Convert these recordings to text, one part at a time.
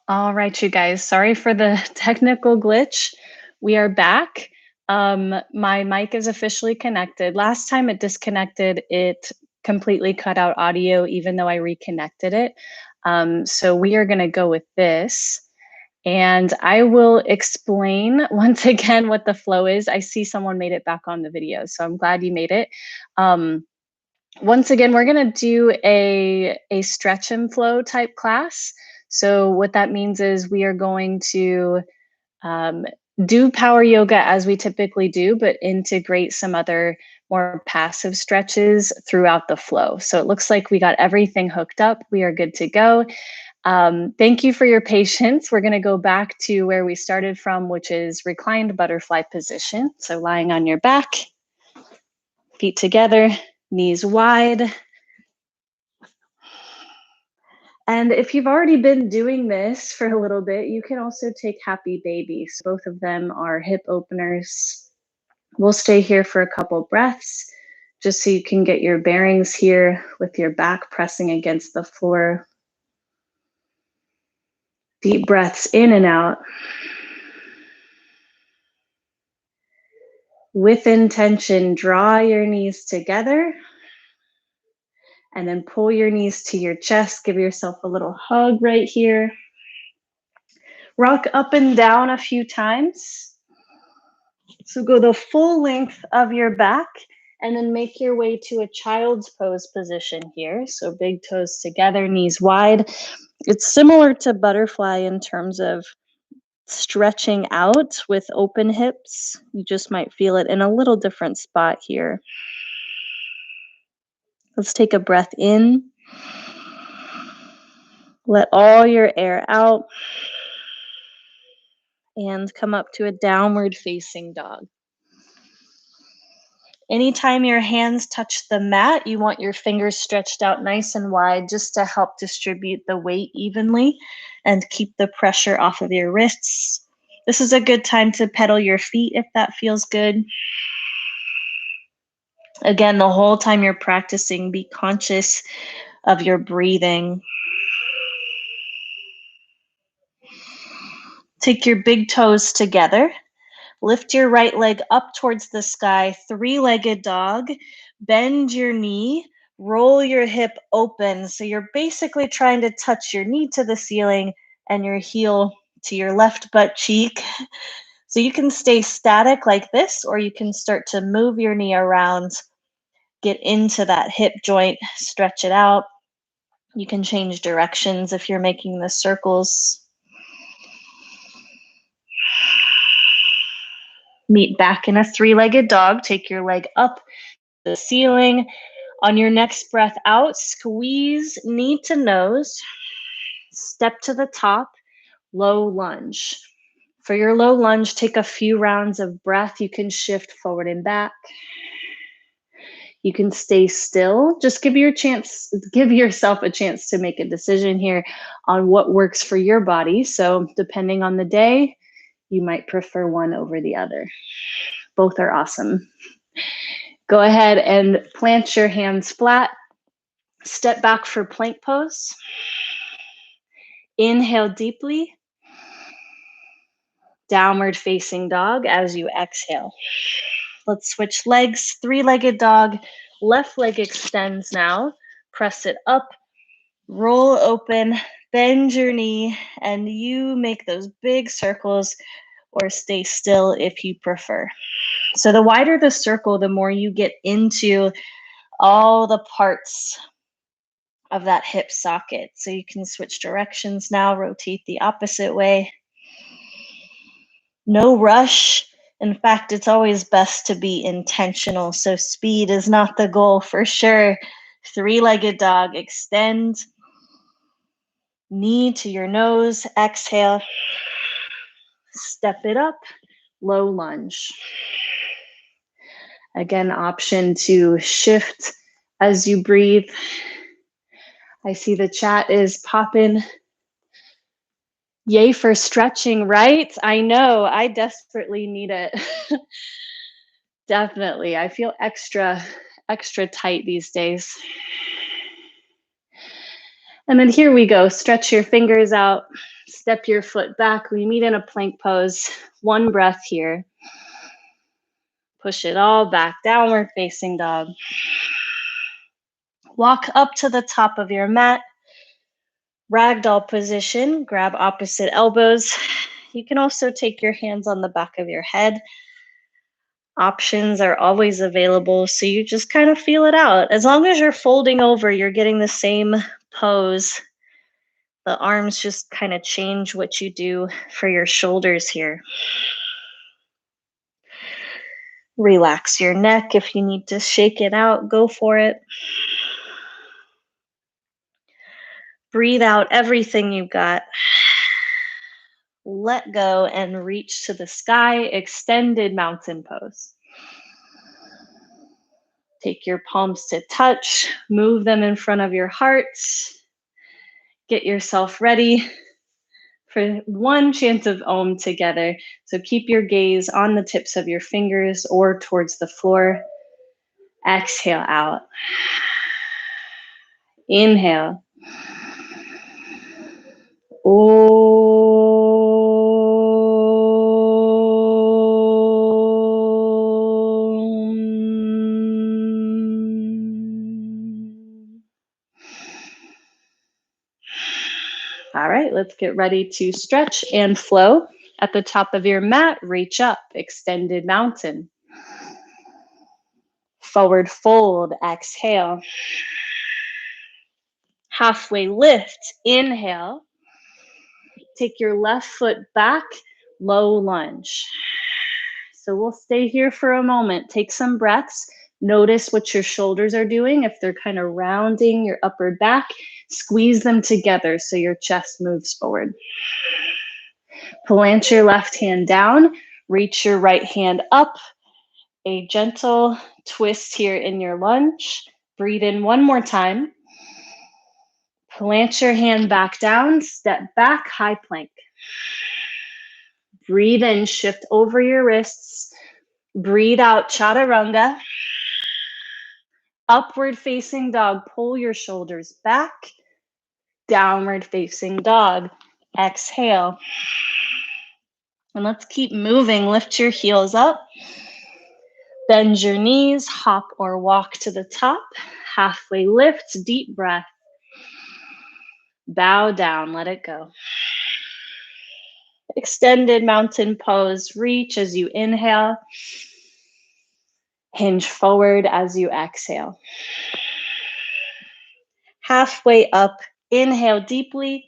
All right, you guys. Sorry for the technical glitch. We are back. My mic is officially connected. Last time it disconnected, it completely cut out audio, even though I reconnected it. So we are going to go with this. And I will explain once again what the flow is. I see someone made it back on the video, so I'm glad you made it. Once again, we're going to do a stretch and flow type class. So what that means is we are going to um, do power yoga as we typically do, but integrate some other more passive stretches throughout the flow. So it looks like we got everything hooked up. We are good to go. Thank you for your patience. We're going to go back to where we started from, which is reclined butterfly position. So lying on your back, feet together, knees wide. And if you've already been doing this for a little bit, you can also take happy babies. Both of them are hip openers. We'll stay here for a couple breaths, just so you can get your bearings here with your back pressing against the floor. Deep breaths in and out. With intention, draw your knees together and then pull your knees to your chest. Give yourself a little hug right here. Rock up and down a few times. So go the full length of your back and then make your way to a child's pose position here. So big toes together, knees wide. It's similar to butterfly in terms of stretching out with open hips. You just might feel it in a little different spot here. Let's take a breath in. Let all your air out. And come up to a downward facing dog. Anytime your hands touch the mat, you want your fingers stretched out nice and wide just to help distribute the weight evenly and keep the pressure off of your wrists. This is a good time to pedal your feet if that feels good. Again, the whole time you're practicing, be conscious of your breathing. Take your big toes together. Lift your right leg up towards the sky, three-legged dog. Bend your knee, roll your hip open. So you're basically trying to touch your knee to the ceiling and your heel to your left butt cheek. So you can stay static like this, or you can start to move your knee around, get into that hip joint, stretch it out. You can change directions if you're making the circles. Meet back in a three-legged dog. Take your leg up the ceiling. On your next breath out, squeeze knee to nose, step to the top, low lunge. For your low lunge, take a few rounds of breath. You can shift forward and back. You can stay still. Just give yourself a chance to make a decision here on what works for your body. So depending on the day, you might prefer one over the other. Both are awesome. Go ahead and plant your hands flat. Step back for plank pose. Inhale deeply. Downward facing dog as you exhale. Let's switch legs. Three-legged dog. Left leg extends now. Press it up. Roll open. Bend your knee. And you make those big circles or stay still if you prefer. So the wider the circle, the more you get into all the parts of that hip socket. So you can switch directions now, rotate the opposite way. No rush. In fact, it's always best to be intentional. So speed is not the goal for sure. Three-legged dog, extend. Knee to your nose, exhale. Step it up, low lunge. Again, option to shift as you breathe. I see the chat is popping. Yay for stretching, right? I know, I desperately need it. Definitely, I feel extra tight these days. And then here we go. Stretch your fingers out, step your foot back. We meet in a plank pose. One breath here. Push it all back, downward facing dog. Walk up to the top of your mat. Ragdoll position, grab opposite elbows. You can also take your hands on the back of your head. Options are always available, so you just kind of feel it out. As long as you're folding over, you're getting the same pose. The arms just kind of change what you do for your shoulders here. Relax your neck. If you need to shake it out, go for it. Breathe out everything you've got. Let go and reach to the sky, extended mountain pose. Take your palms to touch, move them in front of your heart. Get yourself ready for one chant of Om together. So keep your gaze on the tips of your fingers or towards the floor. Exhale out. Inhale. All right, let's get ready to stretch and flow. At the top of your mat, reach up, extended mountain. Forward fold, exhale. Halfway lift, inhale. Take your left foot back, low lunge. So we'll stay here for a moment. Take some breaths. Notice what your shoulders are doing. If they're kind of rounding your upper back, squeeze them together so your chest moves forward. Plant your left hand down. Reach your right hand up. A gentle twist here in your lunge. Breathe in one more time. Plant your hand back down. Step back, high plank. Breathe in, shift over your wrists. Breathe out, chaturanga. Upward facing dog, pull your shoulders back. Downward facing dog, exhale. And let's keep moving. Lift your heels up. Bend your knees, hop or walk to the top. Halfway lift, deep breath. Bow down, let it go. Extended mountain pose, reach as you inhale. Hinge forward as you exhale. Halfway up, inhale deeply.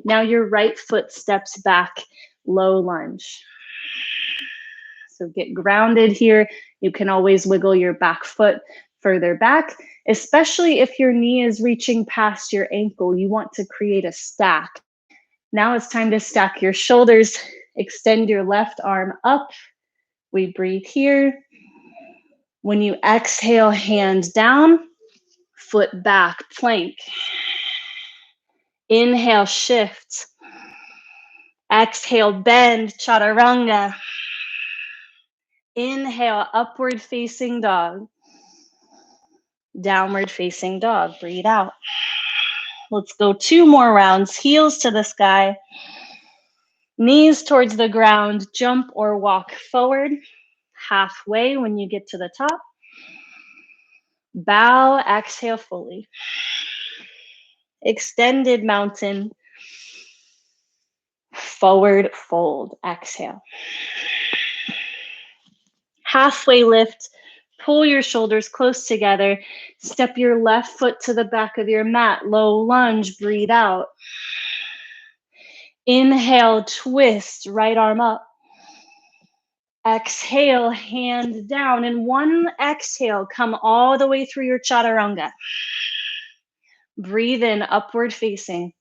Now your right foot steps back, low lunge. So get grounded here. You can always wiggle your back foot further back, especially if your knee is reaching past your ankle. You want to create a stack. Now it's time to stack your shoulders. Extend your left arm up. We breathe here. When you exhale, hands down, foot back, plank. Inhale, shift. Exhale, bend, chaturanga. Inhale, upward facing dog. Downward facing dog. Breathe out. Let's go 2 more rounds. Heels to the sky. Knees towards the ground. Jump or walk forward. Halfway when you get to the top. Bow, exhale fully. Extended mountain. Forward fold, exhale. Halfway lift, pull your shoulders close together. Step your left foot to the back of your mat, low lunge, breathe out. Inhale, twist, right arm up. Exhale, hand down. And one exhale, come all the way through your chaturanga. Breathe in, upward facing.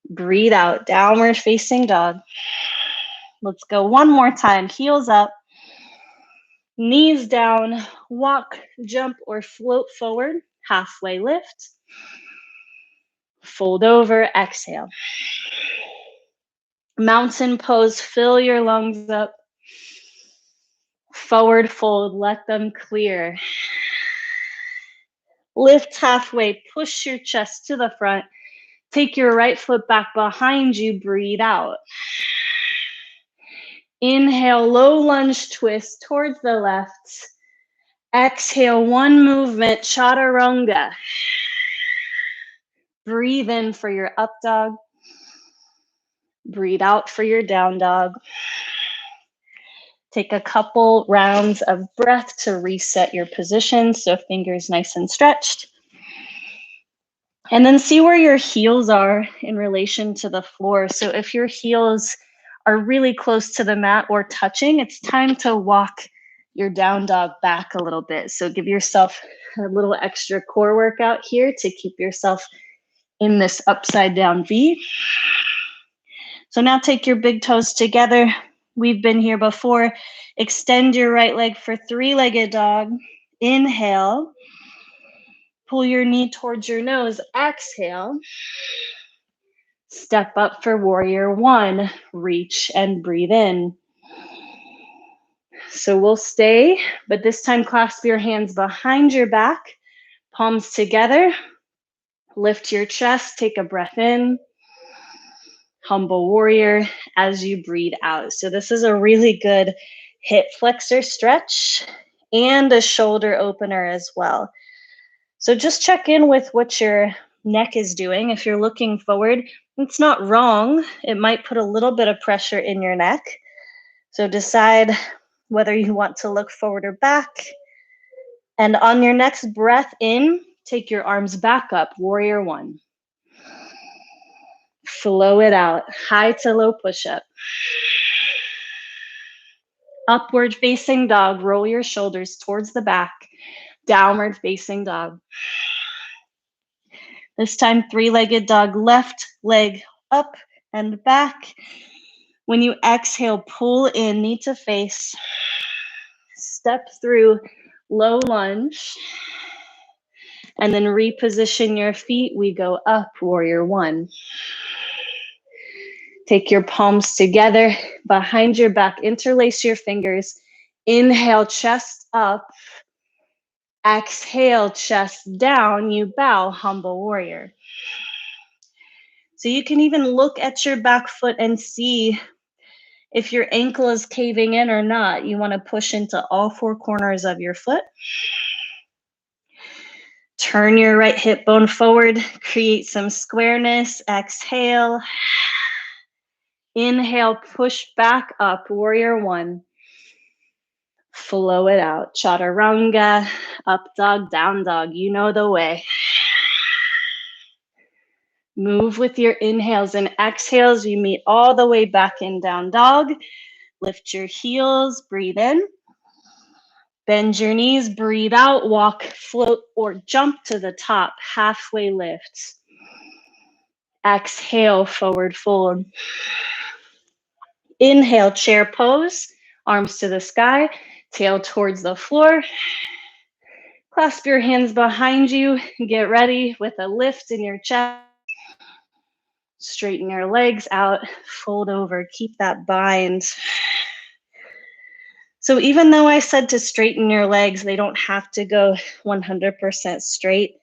Breathe out, downward facing dog. Let's go one more time. Heels up, knees down, walk, jump, or float forward. Halfway lift. Fold over, exhale. Mountain pose, fill your lungs up. Forward fold, let them clear. Lift halfway, push your chest to the front. Take your right foot back behind you, breathe out. Inhale, low lunge twist towards the left. Exhale, one movement, chaturanga. Breathe in for your up dog. Breathe out for your down dog. Take a couple rounds of breath to reset your position, so fingers nice and stretched. And then see where your heels are in relation to the floor. So if your heels are really close to the mat or touching, it's time to walk your down dog back a little bit. So give yourself a little extra core workout here to keep yourself in this upside down V. So now take your big toes together. We've been here before. Extend your right leg for three-legged dog. Inhale. Pull your knee towards your nose. Exhale. Step up for warrior one. Reach and breathe in. So we'll stay, but this time clasp your hands behind your back. Palms together. Lift your chest. Take a breath in. Humble warrior as you breathe out. So this is a really good hip flexor stretch and a shoulder opener as well. So just check in with what your neck is doing. If you're looking forward, it's not wrong. It might put a little bit of pressure in your neck. So decide whether you want to look forward or back. And on your next breath in, take your arms back up, warrior one. Flow it out, high to low push-up. Upward facing dog, roll your shoulders towards the back. Downward facing dog. This time, three-legged dog, left leg up and back. When you exhale, pull in, knee to face. Step through low lunge. And then reposition your feet. We go up, warrior one. Take your palms together behind your back. Interlace your fingers. Inhale, chest up. Exhale, chest down. You bow, humble warrior. So you can even look at your back foot and see if your ankle is caving in or not. You want to push into all four corners of your foot. Turn your right hip bone forward. Create some squareness. Exhale. Inhale, push back up, warrior one. Flow it out, chaturanga, up dog, down dog, you know the way. Move with your inhales and exhales. You meet all the way back in down dog. Lift your heels, breathe in. Bend your knees, breathe out, walk, float, or jump to the top, halfway lift. Exhale, forward fold. Inhale, chair pose, arms to the sky, tail towards the floor. Clasp your hands behind you. Get ready with a lift in your chest. Straighten your legs out, fold over, keep that bind. So even though I said to straighten your legs, they don't have to go 100% straight.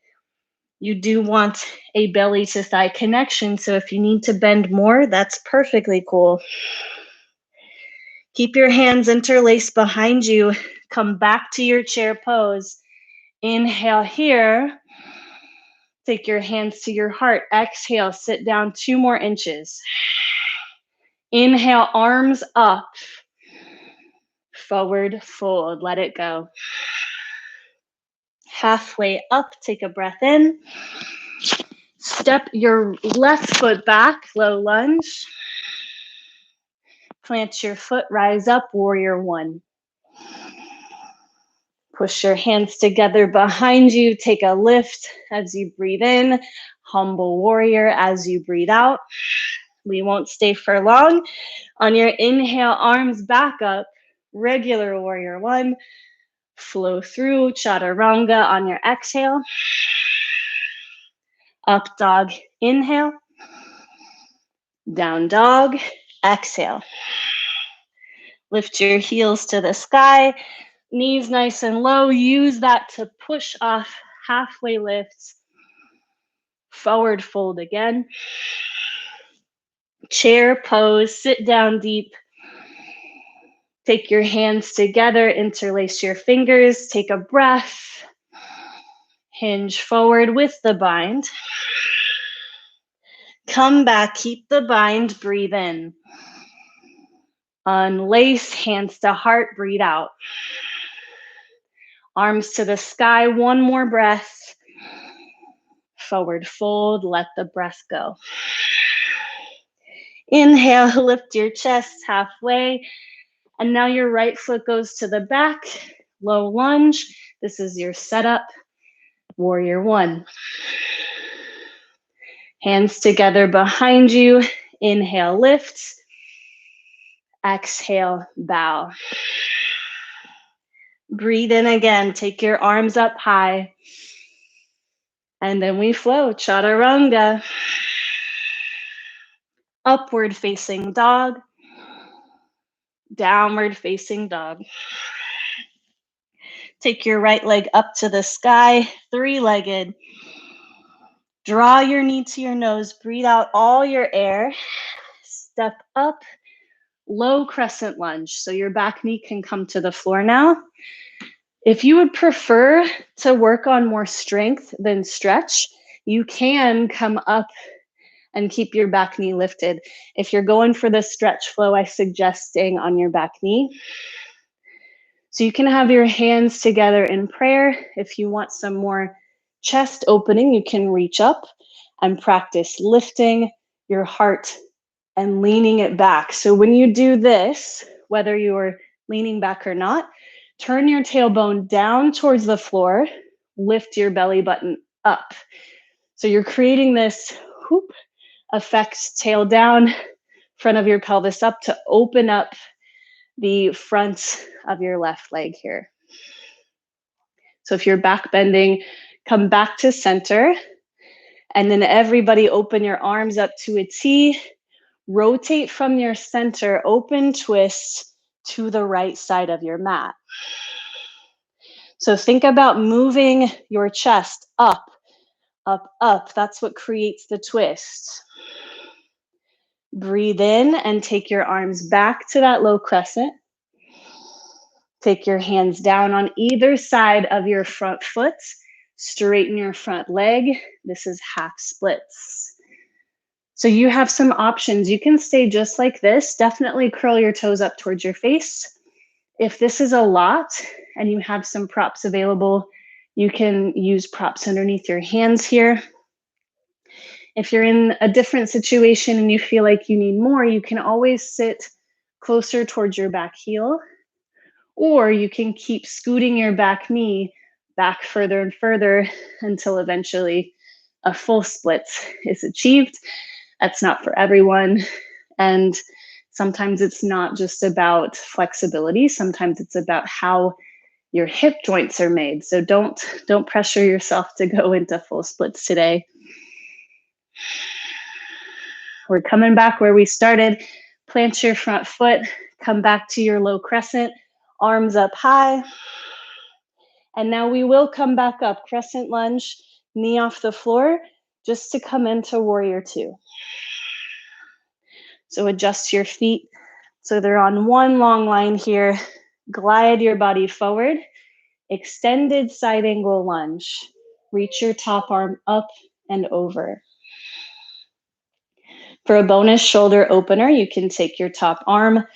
You do want a belly to thigh connection. So if you need to bend more, that's perfectly cool. Keep your hands interlaced behind you. Come back to your chair pose. Inhale here. Take your hands to your heart. Exhale, sit down 2 more inches. Inhale, arms up. Forward fold, let it go. Halfway up, take a breath in. Step your left foot back, low lunge. Plant your foot, rise up, warrior one. Push your hands together behind you. Take a lift as you breathe in. Humble warrior as you breathe out. We won't stay for long. On your inhale, arms back up. Regular warrior one. Flow through chaturanga on your exhale. Up dog, inhale. Down dog, exhale. Lift your heels to the sky. Knees nice and low. Use that to push off halfway lift, forward fold again. Chair pose, sit down deep. Take your hands together, interlace your fingers, take a breath. Hinge forward with the bind. Come back, keep the bind, breathe in. Unlace, hands to heart, breathe out. Arms to the sky, one more breath. Forward fold, let the breath go. Inhale, lift your chest halfway. And now your right foot goes to the back, low lunge. This is your setup, warrior one. Hands together behind you. Inhale, lift. Exhale, bow. Breathe in again. Take your arms up high. And then we flow, chaturanga. Upward facing dog. Downward facing dog. Take your right leg up to the sky, three-legged. Draw your knee to your nose. Breathe out all your air. Step up, low crescent lunge. So your back knee can come to the floor now. If you would prefer to work on more strength than stretch, you can come up and keep your back knee lifted. If you're going for the stretch flow, I suggest staying on your back knee. So you can have your hands together in prayer. If you want some more chest opening, you can reach up and practice lifting your heart and leaning it back. So when you do this, whether you're leaning back or not, turn your tailbone down towards the floor, lift your belly button up. So you're creating this whoop effect, tail down, front of your pelvis up to open up the front of your left leg here. So if you're back bending, come back to center. And then everybody open your arms up to a T. Rotate from your center, open twist to the right side of your mat. So think about moving your chest up, up, up. That's what creates the twist. Breathe in and take your arms back to that low crescent. Take your hands down on either side of your front foot. Straighten your front leg. This is half splits. So you have some options. You can stay just like this. Definitely curl your toes up towards your face. If this is a lot and you have some props available, you can use props underneath your hands here. If you're in a different situation and you feel like you need more, you can always sit closer towards your back heel, or you can keep scooting your back knee back further and further until eventually a full split is achieved. That's not for everyone. And sometimes it's not just about flexibility. Sometimes it's about how your hip joints are made. So don't pressure yourself to go into full splits today. We're coming back where we started. Plant your front foot, come back to your low crescent, arms up high. And now we will come back up, crescent lunge, knee off the floor, just to come into warrior two. So adjust your feet so they're on one long line here. Glide your body forward. Extended side angle lunge. Reach your top arm up and over. For a bonus shoulder opener, you can take your top arm,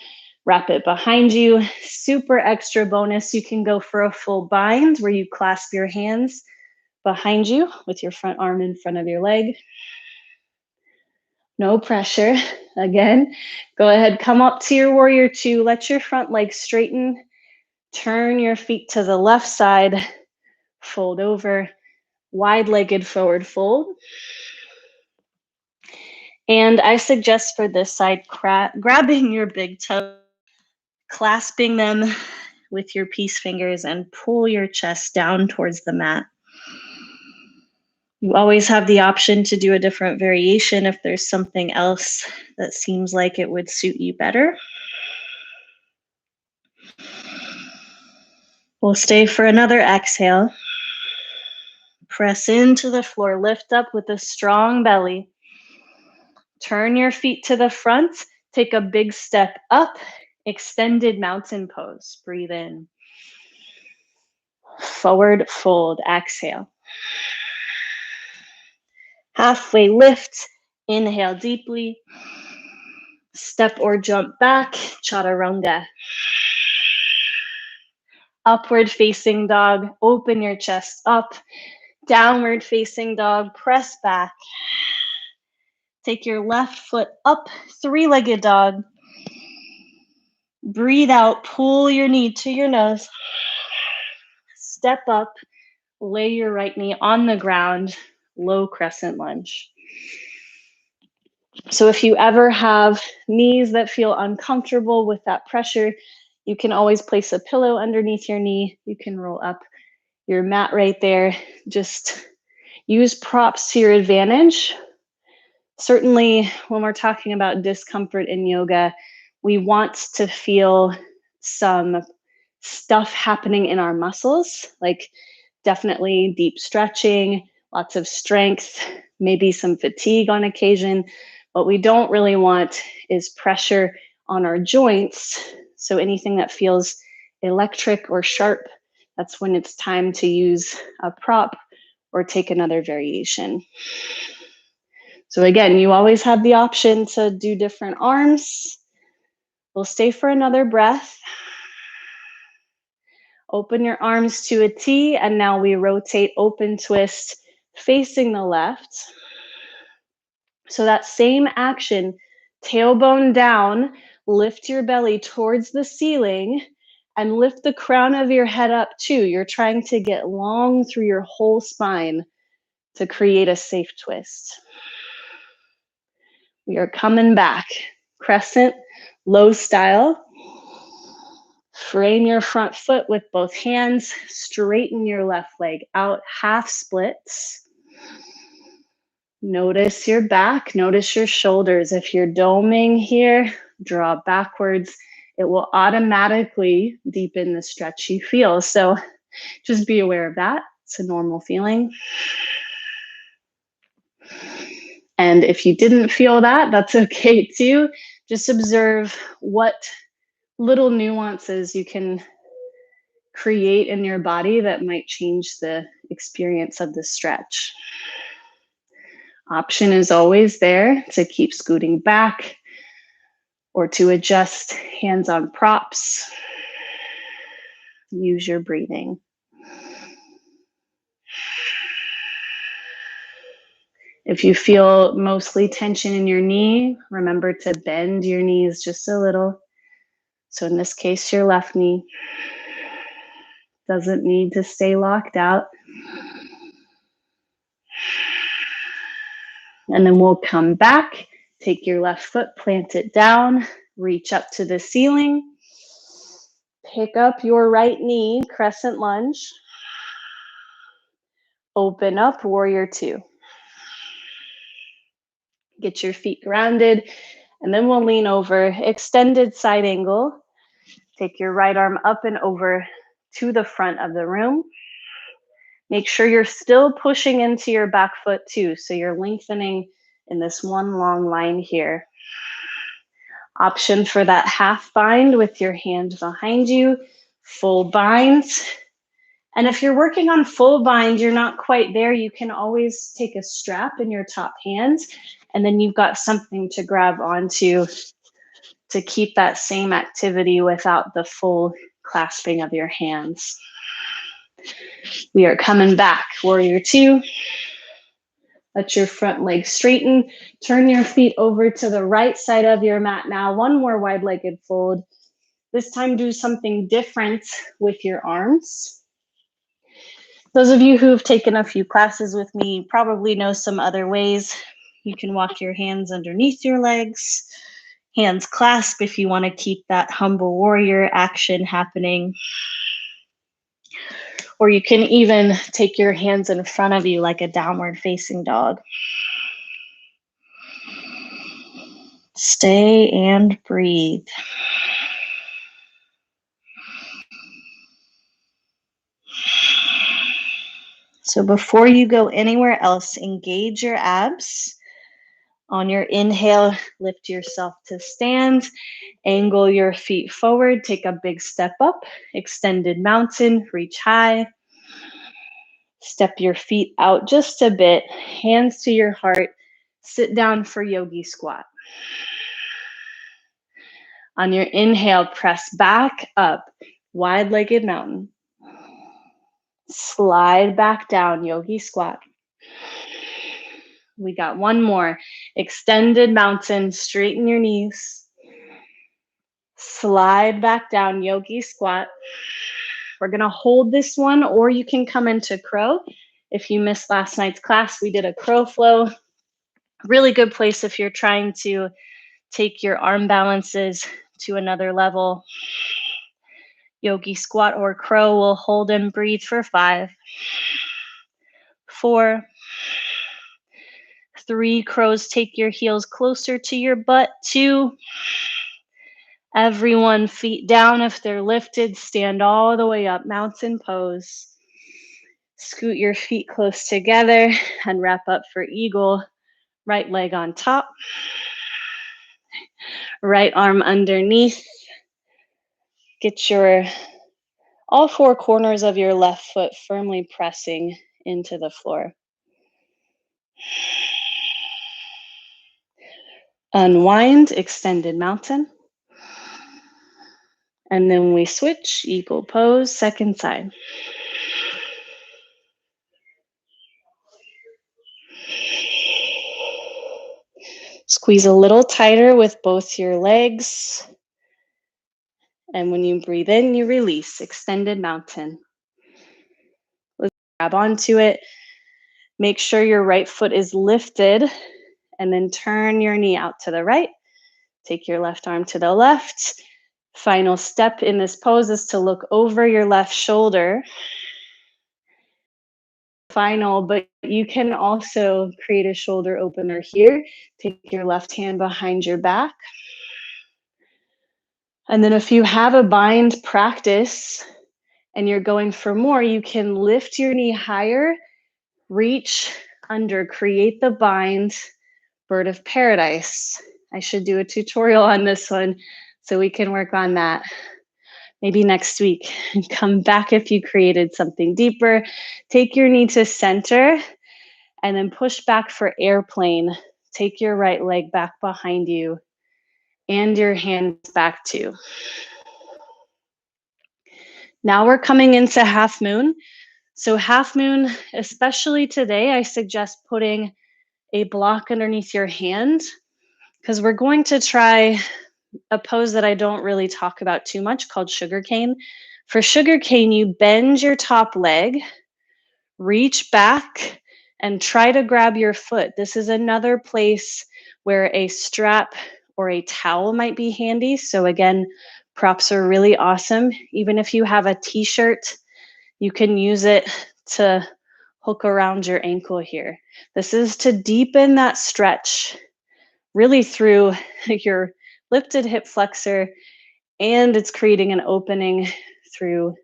wrap it behind you. Super extra bonus, you can go for a full bind where you clasp your hands behind you with your front arm in front of your leg. No pressure. Again, go ahead, come up to your warrior two. Let your front leg straighten. Turn your feet to the left side. Fold over. Wide-legged forward fold. And I suggest for this side, grabbing your big toe, clasping them with your peace fingers, and pull your chest down towards the mat. You always have the option to do a different variation if there's something else that seems like it would suit you better. We'll stay for another exhale. Press into the floor. Lift up with a strong belly. Turn your feet to the front. Take a big step up. Extended mountain pose. Breathe in. Forward fold. Exhale. Halfway lift. Inhale deeply. Step or jump back. Chaturanga. Upward facing dog. Open your chest up. Downward facing dog. Press back. Take your left foot up. Three-legged dog. Breathe out. Pull your knee to your nose. Step up. Lay your right knee on the ground. Low crescent lunge. So if you ever have knees that feel uncomfortable with that pressure, you can always place a pillow underneath your knee. You can roll up your mat right there. Just use props to your advantage. Certainly, when we're talking about discomfort in yoga, we want to feel some stuff happening in our muscles, like definitely deep stretching, lots of strength, maybe some fatigue on occasion. What we don't really want is pressure on our joints. So anything that feels electric or sharp, that's when it's time to use a prop or take another variation. So again, you always have the option to do different arms. We'll stay for another breath. Open your arms to a T, and now we rotate open twist facing the left. So that same action, tailbone down, lift your belly towards the ceiling, and lift the crown of your head up too. You're trying to get long through your whole spine to create a safe twist. We are coming back. Crescent, low style. Frame your front foot with both hands. Straighten your left leg out, half splits. Notice your back, notice your shoulders. If you're doming here, draw backwards. It will automatically deepen the stretch you feel. So just be aware of that. It's a normal feeling. And if you didn't feel that, that's okay too. Just observe what little nuances you can create in your body that might change the experience of the stretch. Option is always there to keep scooting back or to adjust hands on props. Use your breathing. If you feel mostly tension in your knee, remember to bend your knees just a little. So in this case, your left knee doesn't need to stay locked out. And then we'll come back, take your left foot, plant it down, reach up to the ceiling, pick up your right knee, crescent lunge, open up, warrior two. Get your feet grounded, and then we'll lean over, extended side angle. Take your right arm up and over to the front of the room. Make sure you're still pushing into your back foot too, so you're lengthening in this one long line here. Option for that half bind with your hand behind you, full bind. And if you're working on full bind, you're not quite there, you can always take a strap in your top hand, and then you've got something to grab onto to keep that same activity without the full clasping of your hands. We are coming back, warrior two. Let your front leg straighten. Turn your feet over to the right side of your mat now. One more wide-legged fold. This time do something different with your arms. Those of you who've taken a few classes with me probably know some other ways. You can walk your hands underneath your legs. Hands clasp if you want to keep that humble warrior action happening. Or you can even take your hands in front of you like a downward facing dog. Stay and breathe. So before you go anywhere else, engage your abs. On your inhale, lift yourself to stand, angle your feet forward, take a big step up, extended mountain, reach high. Step your feet out just a bit, hands to your heart, sit down for yogi squat. On your inhale, press back up, wide-legged mountain. Slide back down, yogi squat. We got one more. Extended mountain, straighten your knees. Slide back down, yogi squat. We're gonna hold this one, or you can come into crow. If you missed last night's class, we did a crow flow. Really good place if you're trying to take your arm balances to another level. Yogi squat or crow. We'll hold and breathe for 5, 4, 3. Crows, take your heels closer to your butt. 2. Everyone, feet down if they're lifted. Stand all the way up, mountain pose. Scoot your feet close together and wrap up for eagle. Right leg on top. Right arm underneath. Get your all 4 corners of your left foot firmly pressing into the floor. Unwind, extended mountain. And then we switch, eagle pose, second side. Squeeze a little tighter with both your legs. And when you breathe in, you release, extended mountain. Let's grab onto it. Make sure your right foot is lifted, and then turn your knee out to the right. Take your left arm to the left. Final step in this pose is to look over your left shoulder. Final, but you can also create a shoulder opener here. Take your left hand behind your back. And then if you have a bind practice and you're going for more, you can lift your knee higher, reach under, create the bind, bird of paradise. I should do a tutorial on this one so we can work on that maybe next week. Come back if you created something deeper. Take your knee to center and then push back for airplane. Take your right leg back behind you and your hands back too. Now we're coming into half moon. So half moon, especially today, I suggest putting a block underneath your hand because we're going to try a pose that I don't really talk about too much called sugar cane. For sugar cane, you bend your top leg, reach back, and try to grab your foot. This is another place where a strap or a towel might be handy. So again, props are really awesome. Even if you have a t-shirt, you can use it to hook around your ankle here. This is to deepen that stretch really through your lifted hip flexor, and it's creating an opening through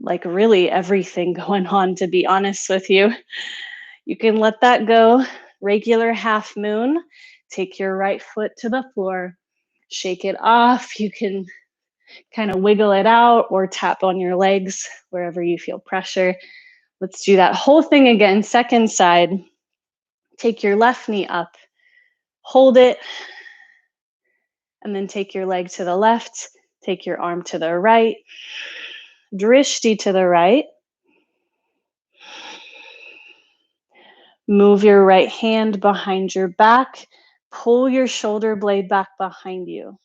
like really everything going on, to be honest with you. You can let that go. Regular half moon. Take your right foot to the floor. Shake it off. You can kind of wiggle it out or tap on your legs wherever you feel pressure. Let's do that whole thing again. Second side. Take your left knee up. Hold it. And then take your leg to the left. Take your arm to the right. Drishti to the right. Move your right hand behind your back. Pull your shoulder blade back behind you.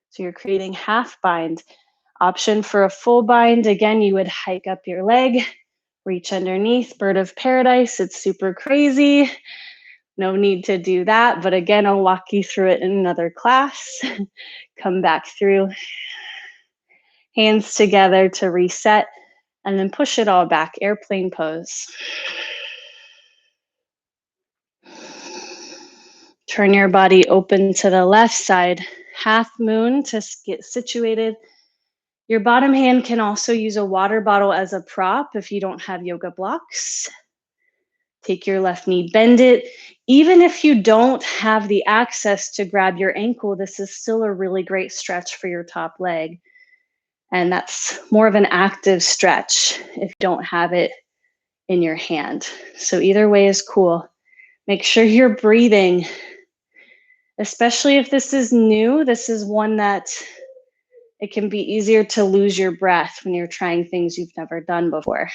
So you're creating half bind. Option for a full bind. Again, you would hike up your leg, reach underneath, bird of paradise. It's super crazy. No need to do that. But again, I'll walk you through it in another class. Come back through. Hands together to reset. And then push it all back, airplane pose. Turn your body open to the left side, half moon to get situated. Your bottom hand can also use a water bottle as a prop if you don't have yoga blocks. Take your left knee, bend it. Even if you don't have the access to grab your ankle, this is still a really great stretch for your top leg. And that's more of an active stretch if you don't have it in your hand. So either way is cool. Make sure you're breathing, especially if this is new. This is one that it can be easier to lose your breath when you're trying things you've never done before.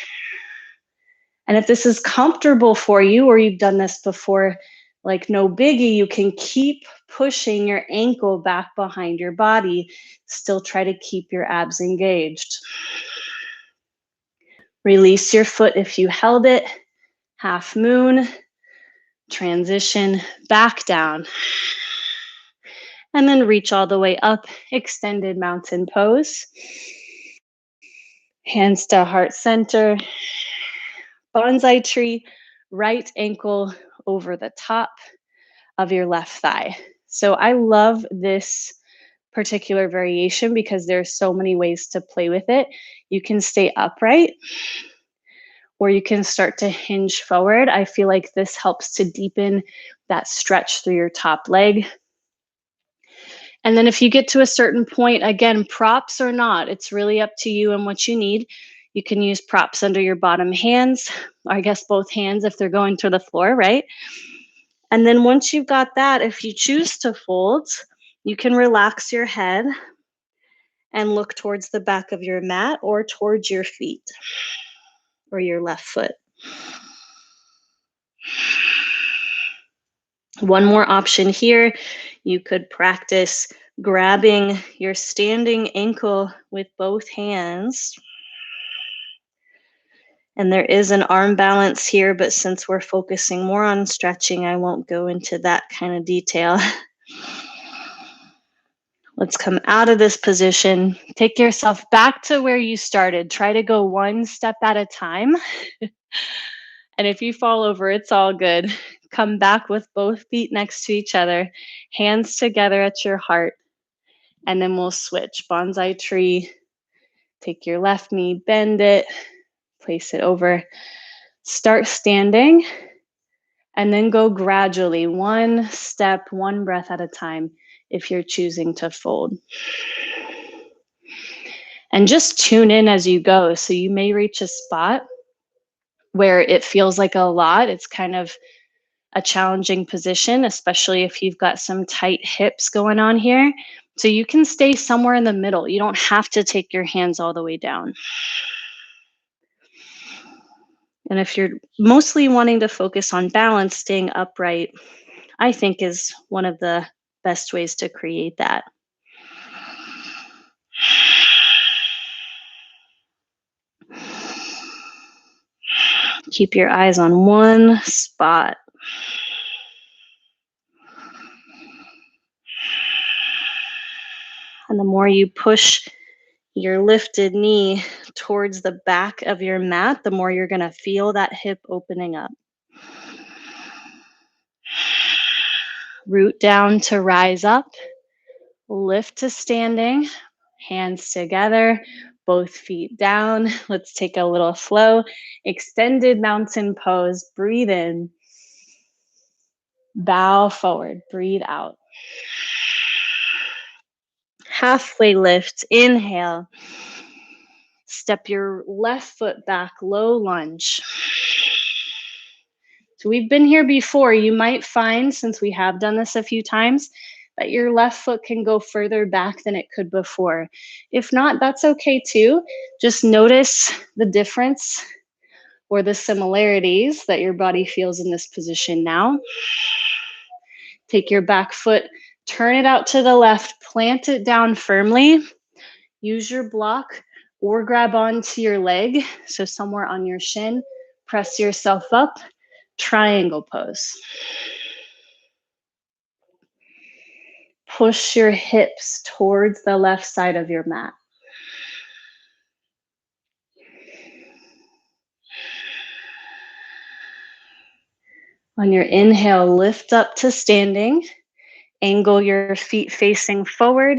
And if this is comfortable for you or you've done this before, like no biggie, you can keep pushing your ankle back behind your body. Still try to keep your abs engaged. Release your foot if you held it. Half moon. Transition back down. And then reach all the way up. Extended mountain pose. Hands to heart center. Bonsai tree, right ankle over the top of your left thigh. So I love this particular variation because there's so many ways to play with it. You can stay upright or you can start to hinge forward. I feel like this helps to deepen that stretch through your top leg. And then if you get to a certain point, again, props or not, it's really up to you and what you need. You can use props under your bottom hands, or I guess both hands if they're going to the floor, right? And then once you've got that, if you choose to fold, you can relax your head and look towards the back of your mat or towards your feet or your left foot. One more option here, you could practice grabbing your standing ankle with both hands. And there is an arm balance here, but since we're focusing more on stretching, I won't go into that kind of detail. Let's come out of this position. Take yourself back to where you started. Try to go one step at a time. And if you fall over, it's all good. Come back with both feet next to each other, hands together at your heart. And then we'll switch. Bonsai tree. Take your left knee, bend it, place it over. Start standing. And then go gradually, one step, one breath at a time, if you're choosing to fold. And just tune in as you go. So you may reach a spot where it feels like a lot. It's kind of a challenging position, especially if you've got some tight hips going on here. So you can stay somewhere in the middle. You don't have to take your hands all the way down. And if you're mostly wanting to focus on balance, staying upright, I think is one of the best ways to create that. Keep your eyes on one spot. And the more you push your lifted knee towards the back of your mat, the more you're going to feel that hip opening up. Root down to rise up. Lift to standing. Hands together. Both feet down. Let's take a little flow. Extended mountain pose. Breathe in. Bow forward. Breathe out. Halfway lift. Inhale. Step your left foot back. Low lunge. So we've been here before. You might find, since we have done this a few times, that your left foot can go further back than it could before. If not, that's okay too. Just notice the difference or the similarities that your body feels in this position now. Take your back foot, turn it out to the left, plant it down firmly. Use your block or grab onto your leg, so somewhere on your shin. Press yourself up, triangle pose. Push your hips towards the left side of your mat. On your inhale, lift up to standing. Angle your feet facing forward.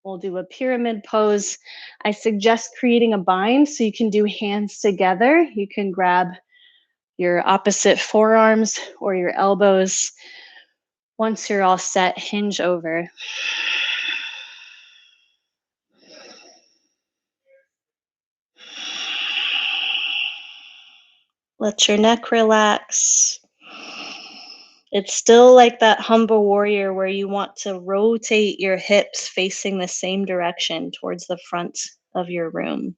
We'll do a pyramid pose. I suggest creating a bind so you can do hands together. You can grab your opposite forearms or your elbows. Once you're all set, hinge over. Let your neck relax. It's still like that humble warrior where you want to rotate your hips facing the same direction towards the front of your room.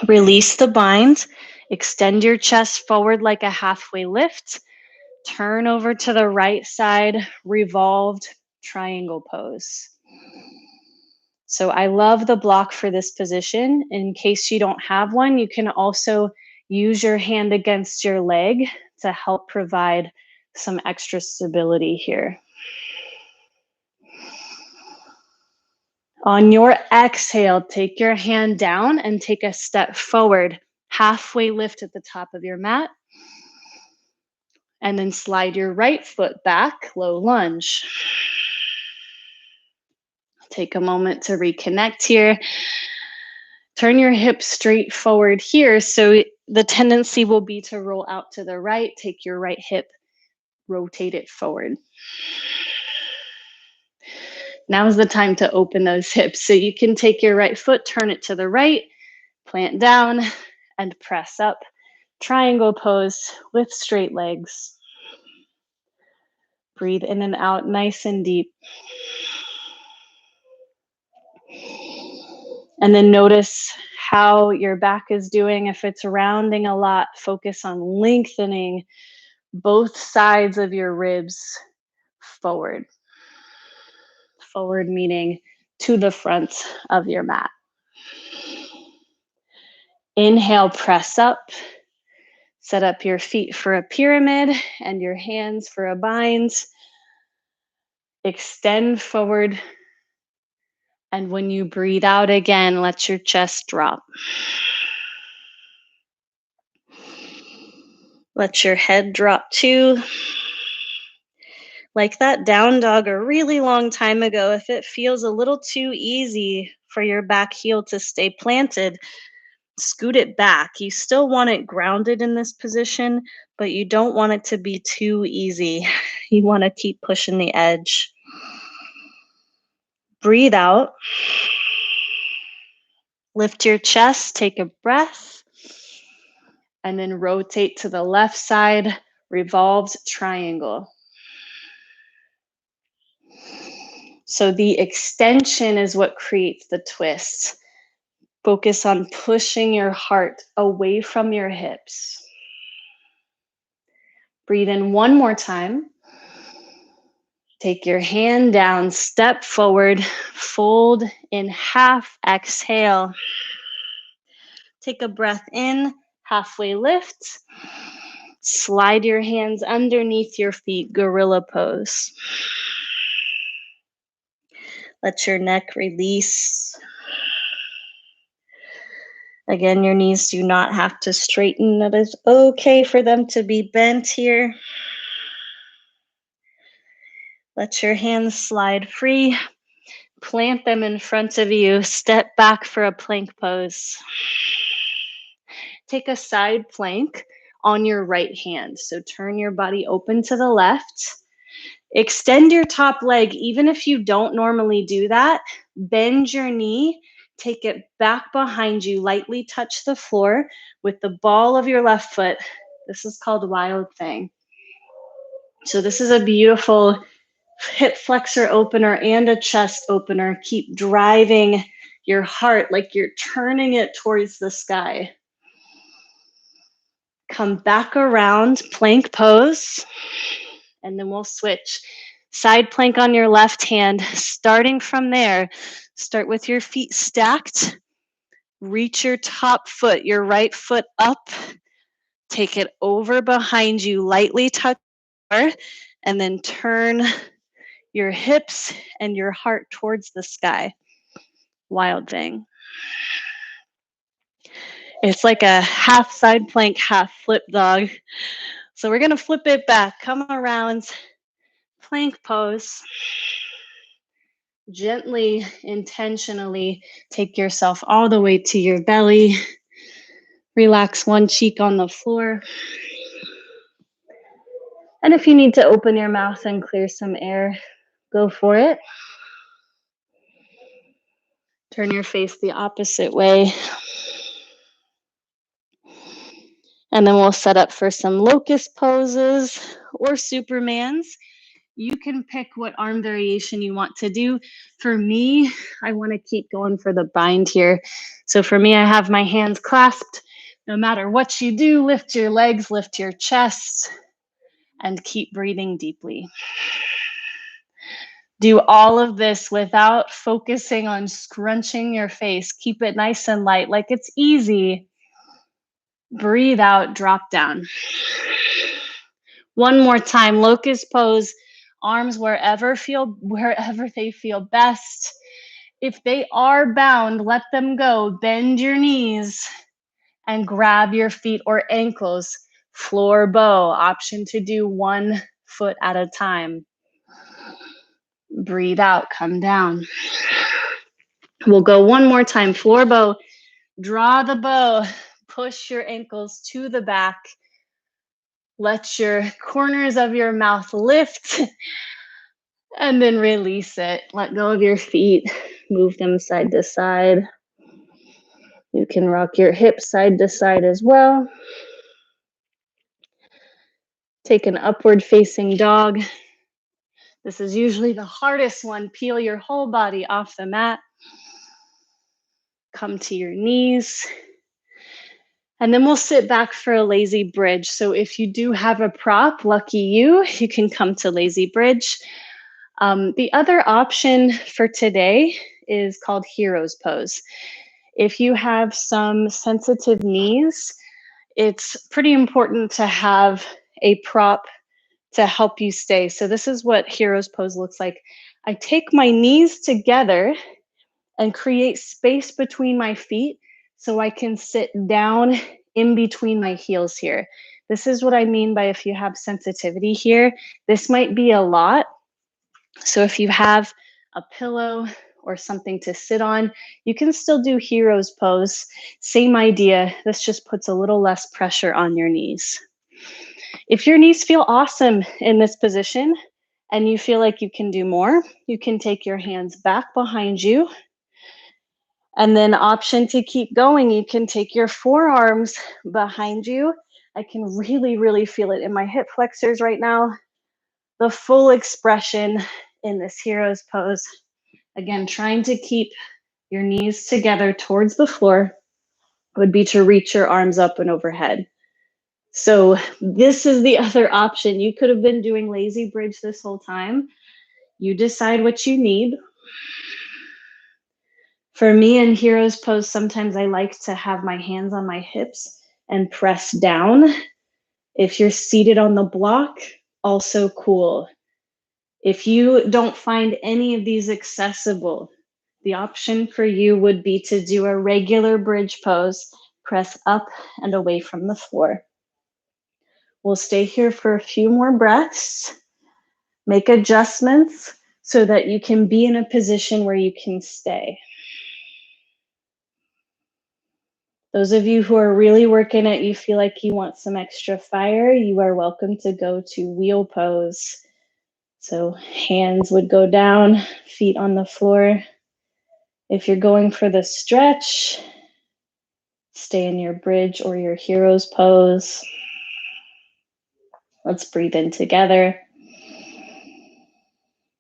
Release the bind. Extend your chest forward like a halfway lift. Turn over to the right side, revolved triangle pose. So I love the block for this position. In case you don't have one, you can also use your hand against your leg to help provide some extra stability here. On your exhale, take your hand down and take a step forward, halfway lift at the top of your mat. And then slide your right foot back, low lunge. Take a moment to reconnect here. Turn your hips straight forward here. So the tendency will be to roll out to the right. Take your right hip, rotate it forward. Now's the time to open those hips. So you can take your right foot, turn it to the right, plant down, and press up. Triangle pose with straight legs. Breathe in and out nice and deep. And then notice how your back is doing. If it's rounding a lot, focus on lengthening both sides of your ribs forward. Forward meaning to the front of your mat. Inhale, press up. Set up your feet for a pyramid and your hands for a bind. Extend forward. And when you breathe out again, let your chest drop. Let your head drop too. Like that down dog a really long time ago, if it feels a little too easy for your back heel to stay planted, scoot it back. You still want it grounded in this position, but you don't want it to be too easy. You want to keep pushing the edge. Breathe out. Lift your chest, take a breath, and then rotate to the left side, revolved triangle. So the extension is what creates the twist. Focus on pushing your heart away from your hips. Breathe in one more time. Take your hand down, step forward, fold in half, exhale. Take a breath in, halfway lift. Slide your hands underneath your feet, gorilla pose. Let your neck release. Again, your knees do not have to straighten. It is okay for them to be bent here. Let your hands slide free. Plant them in front of you. Step back for a plank pose. Take a side plank on your right hand. So turn your body open to the left. Extend your top leg, even if you don't normally do that. Bend your knee. Take it back behind you. Lightly touch the floor with the ball of your left foot. This is called Wild Thing. So this is a beautiful hip flexor opener and a chest opener. Keep driving your heart like you're turning it towards the sky. Come back around, plank pose, and then we'll switch. Side plank on your left hand. Starting from there, start with your feet stacked. Reach your top foot, your right foot up. Take it over behind you, lightly touch the floor, and then turn your hips and your heart towards the sky. Wild Thing. It's like a half side plank, half flip dog. So we're going to flip it back. Come around, plank pose. Gently, intentionally take yourself all the way to your belly. Relax one cheek on the floor. And if you need to open your mouth and clear some air, go for it. Turn your face the opposite way. And then we'll set up for some locust poses or Supermans. You can pick what arm variation you want to do. For me, I want to keep going for the bind here. So for me, I have my hands clasped. No matter what you do, lift your legs, lift your chest, and keep breathing deeply. Do all of this without focusing on scrunching your face. Keep it nice and light, like it's easy. Breathe out, drop down. One more time, locust pose, arms wherever they feel best. If they are bound, let them go. Bend your knees and grab your feet or ankles. Floor bow, option to do 1 foot at a time. Breathe out, come down. We'll go one more time, floor bow. Draw the bow, push your ankles to the back. Let your corners of your mouth lift and then release it. Let go of your feet, move them side to side. You can rock your hips side to side as well. Take an upward facing dog. This is usually the hardest one. Peel your whole body off the mat. Come to your knees. And then we'll sit back for a lazy bridge. So if you do have a prop, lucky you can come to lazy bridge. The other option for today is called hero's pose. If you have some sensitive knees, it's pretty important to have a prop to help you stay. So this is what hero's pose looks like. I take my knees together and create space between my feet so I can sit down in between my heels here. This is what I mean by if you have sensitivity here. This might be a lot. So if you have a pillow or something to sit on, you can still do hero's pose. Same idea. This just puts a little less pressure on your knees. If your knees feel awesome in this position and you feel like you can do more, you can take your hands back behind you. And then option to keep going, you can take your forearms behind you. I can really, really feel it in my hip flexors right now. The full expression in this hero's pose. Again, trying to keep your knees together towards the floor would be to reach your arms up and overhead. So this is the other option. You could have been doing lazy bridge this whole time. You decide what you need. For me in hero's pose, sometimes I like to have my hands on my hips and press down. If you're seated on the block, also cool. If you don't find any of these accessible, the option for you would be to do a regular bridge pose, press up and away from the floor. We'll stay here for a few more breaths, make adjustments so that you can be in a position where you can stay. Those of you who are really working it, you feel like you want some extra fire, you are welcome to go to wheel pose. So hands would go down, feet on the floor. If you're going for the stretch, stay in your bridge or your hero's pose. Let's breathe in together.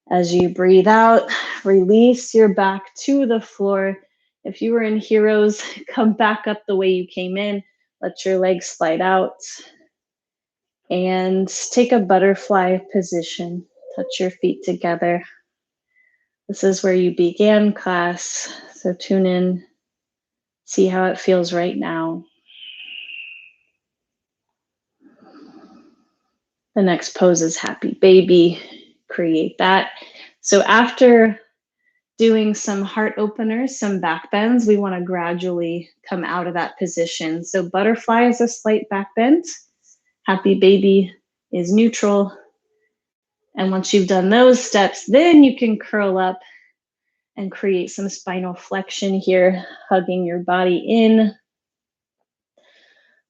As you breathe out, release your back to the floor. If you were in heroes, come back up the way you came in. Let your legs slide out. And take a butterfly position. Touch your feet together. This is where you began class, so tune in, see how it feels right now. The next pose is happy baby. Create that. So after doing some heart openers, some back bends, we want to gradually come out of that position. So butterfly is a slight back bend. Happy baby is neutral. And once you've done those steps, then you can curl up and create some spinal flexion here, hugging your body in.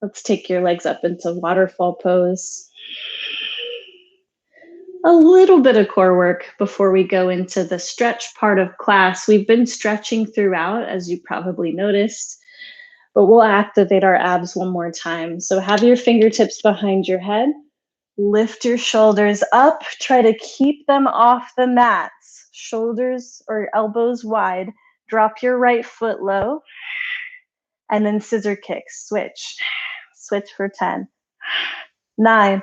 Let's take your legs up into waterfall pose. A little bit of core work before we go into the stretch part of class. We've been stretching throughout, as you probably noticed, but we'll activate our abs one more time. So have your fingertips behind your head. Lift your shoulders up. Try to keep them off the mats. Shoulders or elbows wide. Drop your right foot low. And then scissor kicks. Switch. Switch for 10. 9.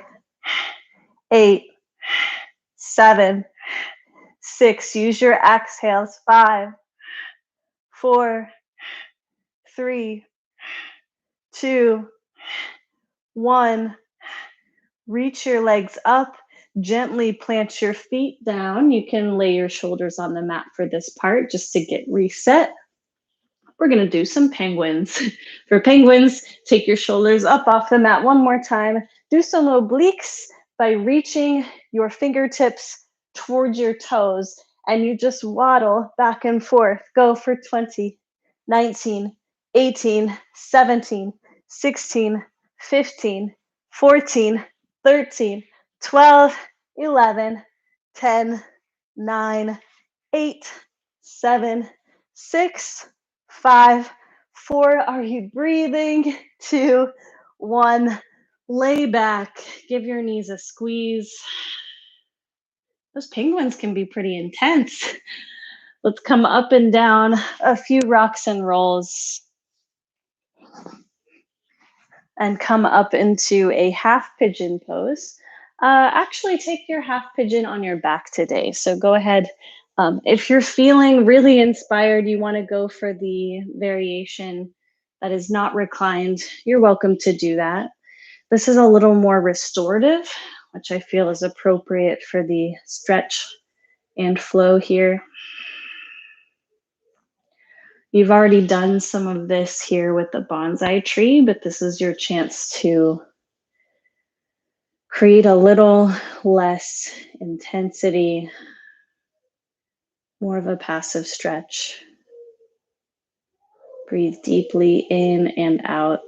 8. 7. 6. Use your exhales. 5. 4. 3. 2. 1. Reach your legs up, gently plant your feet down. You can lay your shoulders on the mat for this part just to get reset. We're gonna do some penguins. For penguins, take your shoulders up off the mat one more time. Do some obliques by reaching your fingertips towards your toes, and you just waddle back and forth. Go for 20, 19, 18, 17, 16, 15, 14, 13, 12, 11, 10, 9, 8, 7, 6, 5, 4. Are you breathing? 2, 1. Lay back. Give your knees a squeeze. Those penguins can be pretty intense. Let's come up and down a few rocks and rolls. And come up into a half pigeon pose. Actually, take your half pigeon on your back today. So go ahead. If you're feeling really inspired, you want to go for the variation that is not reclined, you're welcome to do that. This is a little more restorative, which I feel is appropriate for the stretch and flow here. You've already done some of this here with the bonsai tree, but this is your chance to create a little less intensity, more of a passive stretch. Breathe deeply in and out.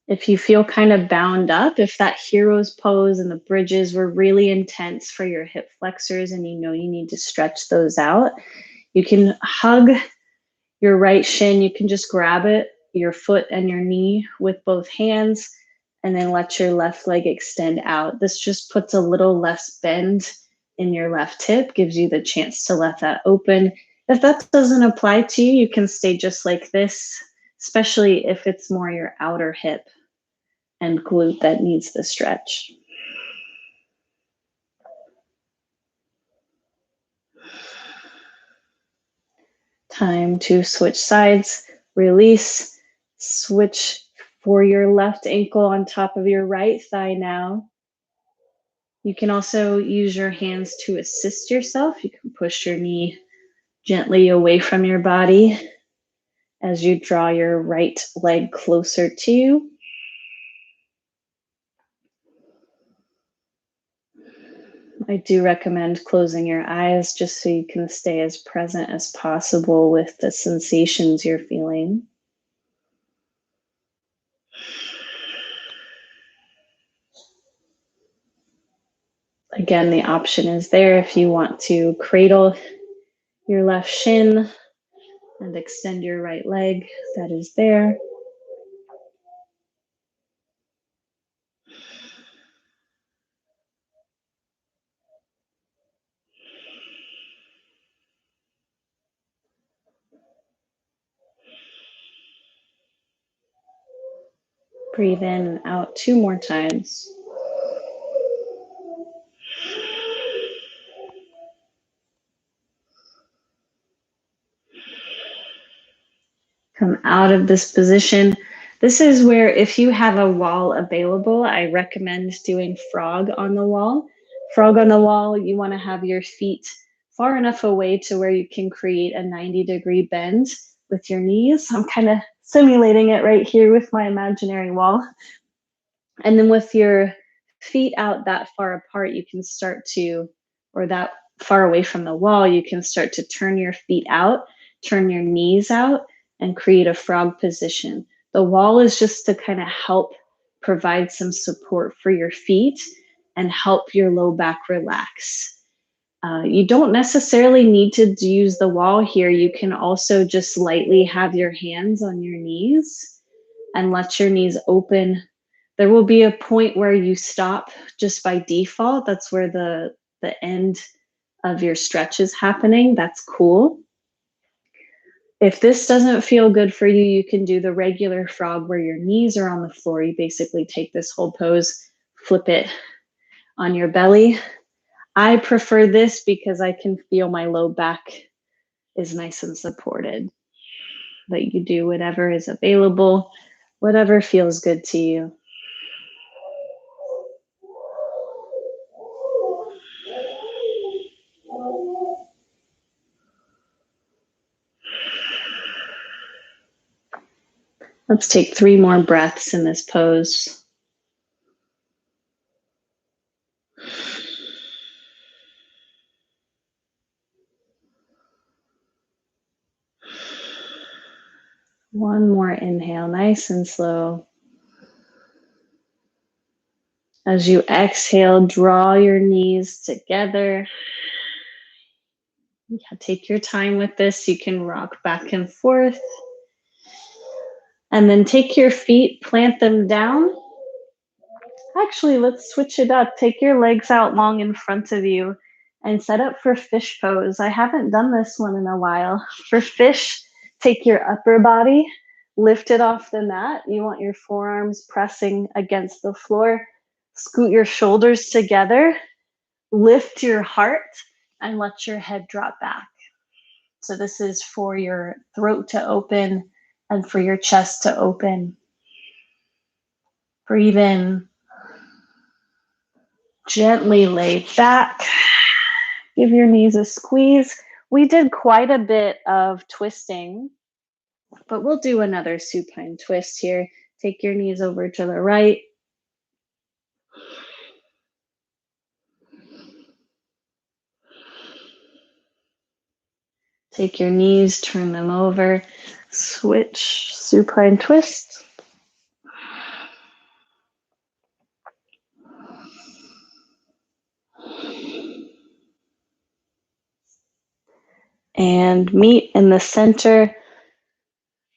If you feel kind of bound up, if that hero's pose and the bridges were really intense for your hip flexors and you know you need to stretch those out, you can hug your right shin. You can just grab it, your foot and your knee with both hands, and then let your left leg extend out. This just puts a little less bend in your left hip, gives you the chance to let that open. If that doesn't apply to you, you can stay just like this, especially if it's more your outer hip and glute that needs the stretch. Time to switch sides, release, switch for your left ankle on top of your right thigh now. You can also use your hands to assist yourself. You can push your knee gently away from your body as you draw your right leg closer to you. I do recommend closing your eyes just so you can stay as present as possible with the sensations you're feeling. Again, the option is there if you want to cradle your left shin and extend your right leg, that is there. Breathe in and out 2 more times. Come out of this position. This is where if you have a wall available, I recommend doing frog on the wall. Frog on the wall, you want to have your feet far enough away to where you can create a 90-degree bend with your knees. I'm kind of simulating it right here with my imaginary wall. And then with your feet out that far apart, you can start to, or that far away from the wall, you can start to turn your feet out, turn your knees out, and create a frog position. The wall is just to kind of help provide some support for your feet and help your low back relax. You don't necessarily need to use the wall here. You can also just lightly have your hands on your knees and let your knees open. There will be a point where you stop just by default. That's where the end of your stretch is happening. That's cool. If this doesn't feel good for you, you can do the regular frog where your knees are on the floor. You basically take this whole pose, flip it on your belly. I prefer this because I can feel my low back is nice and supported. But you do whatever is available, whatever feels good to you. Let's take 3 more breaths in this pose. One more inhale, nice and slow. As you exhale, draw your knees together. Yeah, take your time with this. You can rock back and forth. And then take your feet, plant them down. Actually, let's switch it up. Take your legs out long in front of you and set up for fish pose. I haven't done this one in a while. For fish, take your upper body, lift it off the mat. You want your forearms pressing against the floor. Scoot your shoulders together, lift your heart, and let your head drop back. So this is for your throat to open and for your chest to open. Breathe in. Gently lay back. Give your knees a squeeze. We did quite a bit of twisting, but we'll do another supine twist here. Take your knees over to the right. Take your knees, turn them over. Switch, supine twist. And meet in the center.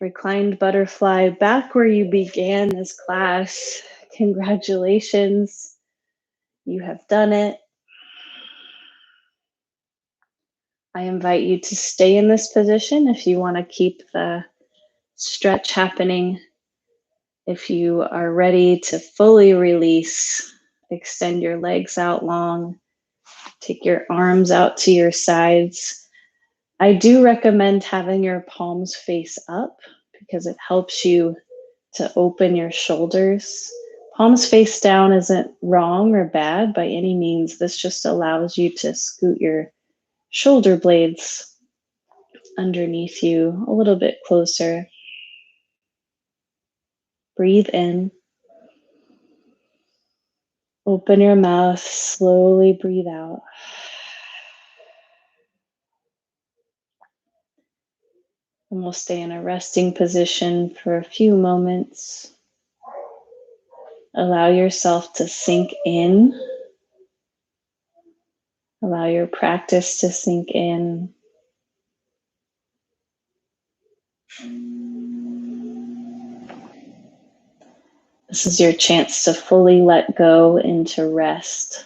Reclined butterfly, back where you began this class. Congratulations, you have done it. I invite you to stay in this position if you want to keep the stretch happening. If you are ready to fully release, extend your legs out long, take your arms out to your sides. I do recommend having your palms face up because it helps you to open your shoulders. Palms face down isn't wrong or bad by any means. This just allows you to scoot your shoulder blades underneath you a little bit closer. Breathe in. Open your mouth, slowly breathe out. And we'll stay in a resting position for a few moments. Allow yourself to sink in. Allow your practice to sink in. This is your chance to fully let go into rest.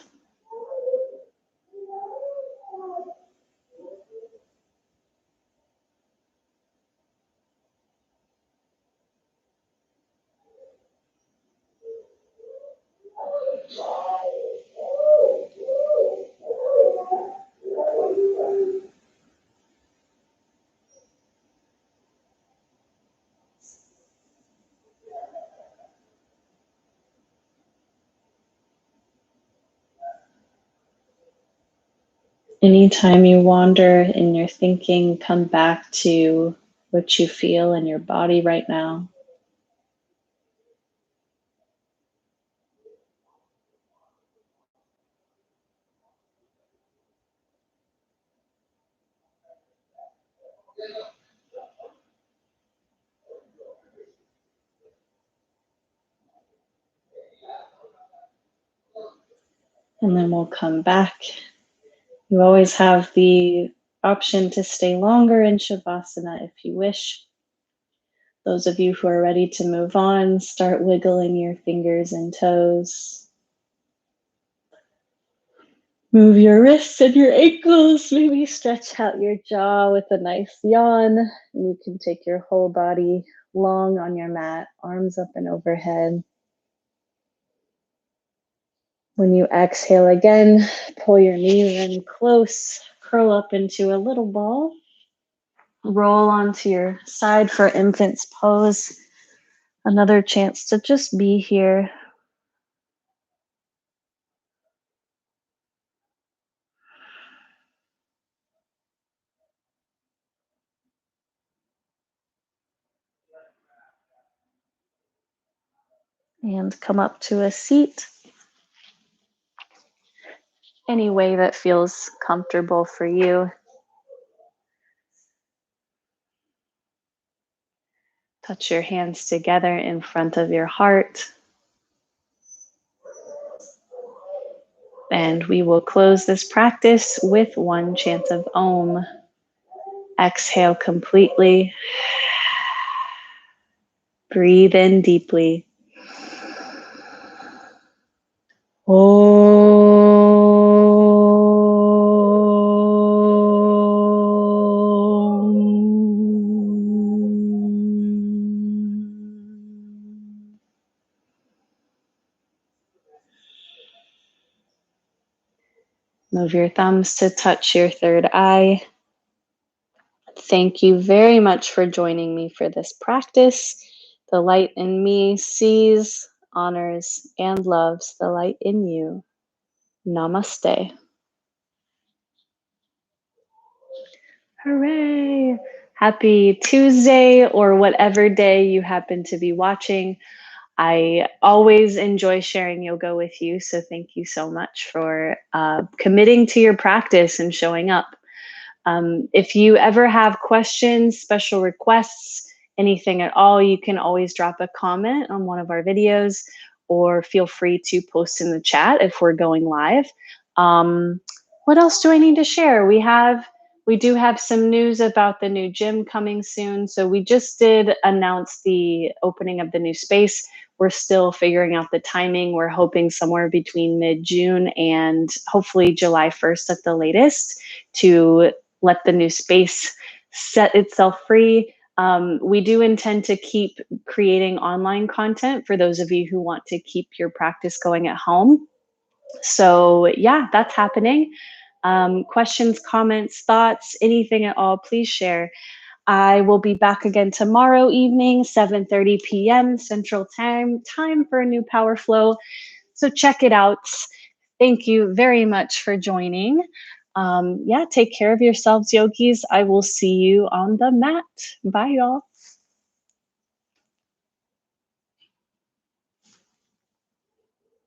Anytime you wander in your thinking, come back to what you feel in your body right now. And then we'll come back. You always have the option to stay longer in Shavasana if you wish. Those of you who are ready to move on, start wiggling your fingers and toes. Move your wrists and your ankles. Maybe stretch out your jaw with a nice yawn. And you can take your whole body long on your mat, arms up and overhead. When you exhale again, pull your knees in close, curl up into a little ball. Roll onto your side for infant's pose. Another chance to just be here. And come up to a seat. Any way that feels comfortable for you. Touch your hands together in front of your heart. And we will close this practice with one chant of Om. Exhale completely. Breathe in deeply. Move your thumbs to touch your third eye. Thank you very much for joining me for this practice. The light in me sees, honors, and loves the light in you. Namaste. Hooray! Happy Tuesday or whatever day you happen to be watching. I always enjoy sharing yoga with you, so thank you so much for committing to your practice and showing up. If you ever have questions, special requests, anything at all, you can always drop a comment on one of our videos or feel free to post in the chat if we're going live. What else do I need to share? We do have some news about the new gym coming soon. So we just did announce the opening of the new space. We're still figuring out the timing. We're hoping somewhere between mid-June and hopefully July 1st at the latest to let the new space set itself free. We do intend to keep creating online content for those of you who want to keep your practice going at home. So yeah, that's happening. Questions, comments, thoughts, anything at all, please share. I will be back again tomorrow evening, 7:30 p.m. Central Time for a new Power Flow. So check it out. Thank you very much for joining. Yeah, take care of yourselves, yogis. I will see you on the mat. Bye, y'all.